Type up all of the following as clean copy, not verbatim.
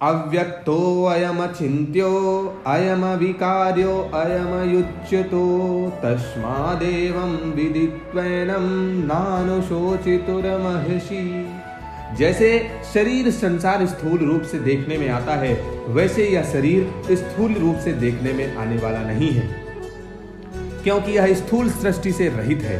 अव्यक्तो अयमचिन्त्यो अयमविकार्यो अयमयुच्यतो तस्मादेवं विदित्वैनं नानुशोचितुर्महर्षि। जैसे शरीर संसार स्थूल रूप से देखने में आता है, वैसे यह शरीर स्थूल रूप से देखने में आने वाला नहीं है, क्योंकि यह स्थूल सृष्टि से रहित है।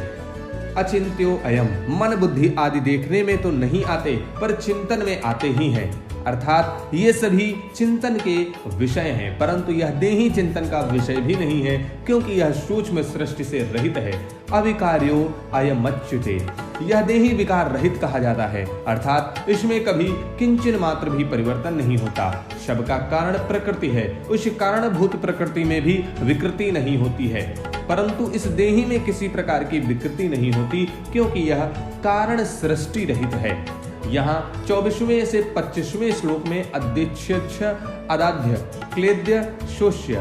अचिंत्यो अयम, मन बुद्धि आदि देखने में तो नहीं आते, पर चिंतन में आते ही हैं। अर्थात ये सभी चिंतन के विषय हैं, परंतु यह देही चिंतन का विषय भी नहीं है, क्योंकि यह सूक्ष्म सृष्टि से रहित है। अविकार्यो अयमच्युते, यह देही विकार रहित कहा जाता है, अर्थात इसमें कभी किंचन मात्र भी परिवर्तन नहीं होता। सबका कारण प्रकृति है, उस कारणभूत प्रकृति में भी विकृति नहीं होती है, परंतु इस देही में किसी प्रकार की विकृति नहीं होती, क्योंकि यह कारण सृष्टि रहित है। यहाँ 24वें से 25वें श्लोक में अध्यक्ष, अदाध्य, क्लेद्य, शोष्य,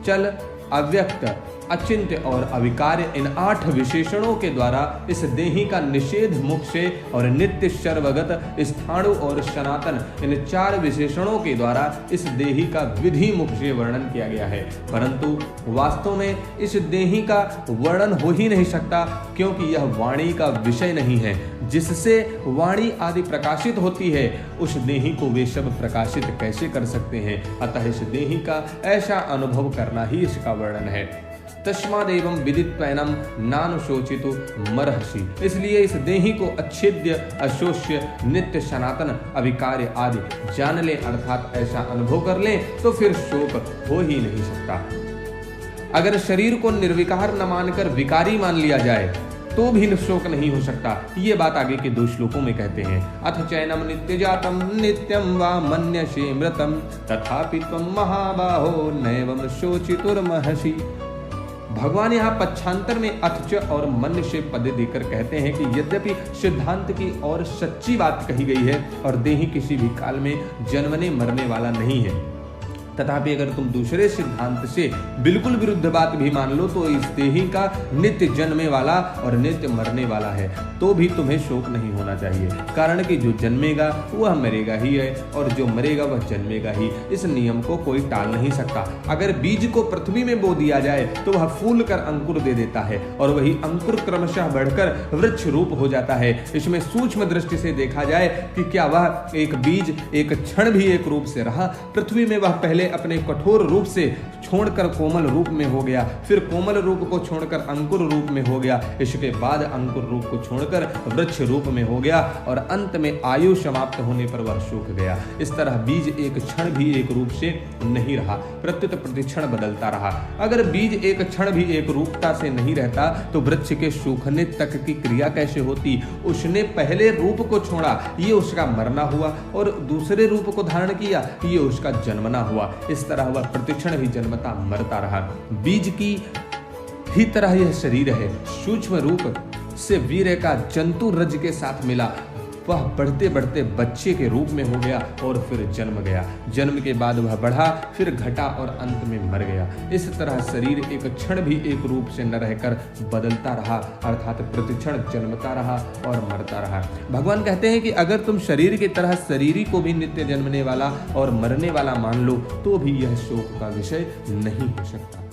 चल, अव्यक्त, अचिंत्य और अविकार्य, इन 8 विशेषणों के द्वारा इस देही का निषेध मुख से और नित्य सर्वगत, स्थाणु और सनातन, इन 4 विशेषणों के द्वारा इस देही का विधि मुख से वर्णन किया गया है। परंतु वास्तव में इस देही का वर्णन हो ही नहीं सकता, क्योंकि यह वाणी का विषय नहीं है। जिससे वाणी आदि प्रकाशित होती है, उस देही को वे सब प्रकाशित कैसे कर सकते हैं। अतः इस देही का ऐसा अनुभव करना ही इसका वर्णन है। तस्मादेवं विदित्वैनं नानुशोचितु मर्हसि, इसलिए इस देही को अच्छेद्य, अशोष्य, नित्य, सनातन, अविकार्य आदि जान ले, अर्थात ऐसा अनुभव कर ले, तो फिर शोक हो ही नहीं सकता। अगर शरीर को निर्विकार न मानकर विकारी मान लिया जाए तो भी शोक नहीं हो सकता। ये बात आगे के 2 श्लोकों में कहते हैं। अथ चैनम नित्य जातम नित्यम वा मन्यसे मृतम तथापि त्वं महाबाहो नैवं शोचितुर्महसि। भगवान यहाँ पक्षांतर में अथच और मन्य से पद देकर कहते हैं कि यद्यपि सिद्धांत की और सच्ची बात कही गई है और देही किसी भी काल में जन्मने मरने वाला नहीं है, तथापि अगर तुम दूसरे सिद्धांत से बिल्कुल विरुद्ध बात भी मान लो तो इस देही का नित्य जन्मे वाला और नित्य मरने वाला है, तो भी तुम्हें शोक नहीं होना चाहिए। कारण कि जो जन्मेगा वह मरेगा ही है और जो मरेगा वह जन्मेगा ही। इस नियम को कोई टाल नहीं सकता। अगर बीज को पृथ्वी में बो दिया जाए तो वह फूल कर अंकुर दे देता है और वही अंकुर क्रमशः बढ़कर वृक्ष रूप हो जाता है। इसमें सूक्ष्म दृष्टि से देखा जाए कि क्या वह एक बीज एक क्षण भी एक रूप से रहा। पृथ्वी में वह पहले अपने कठोर रूप से छोड़कर कोमल रूप में हो गया, फिर कोमल रूप को छोड़कर अंकुर रूप में हो गया, इसके बाद अंकुर रूप को छोड़कर वृक्ष रूप में हो गया और अंत में आयु समाप्त होने पर वह सूख गया। इस तरह बीज एक क्षण भी एक रूप से नहीं रहा, प्रत्युत प्रतिक्षण बदलता रहा। अगर बीज एक क्षण भी एक रूपता से नहीं रहता तो वृक्ष के सूखने तक की क्रिया कैसे होती। उसने पहले रूप को छोड़ा, ये उसका मरना हुआ, और दूसरे रूप को धारण किया, ये उसका जन्मना हुआ। इस तरह वह प्रतिक्षण ही जन्मता मरता रहा। बीज की ही तरह यह शरीर है। सूक्ष्म रूप से वीर्य का जंतु रज के साथ मिला, वह बढ़ते बढ़ते बच्चे के रूप में हो गया और फिर जन्म गया। जन्म के बाद वह बढ़ा, फिर घटा और अंत में मर गया। इस तरह शरीर एक क्षण भी एक रूप से न रहकर बदलता रहा, अर्थात प्रतिक्षण जन्मता रहा और मरता रहा। भगवान कहते हैं कि अगर तुम शरीर की तरह शरीरी को भी नित्य जन्मने वाला और मरने वाला मान लो तो भी यह शोक का विषय नहीं हो सकता।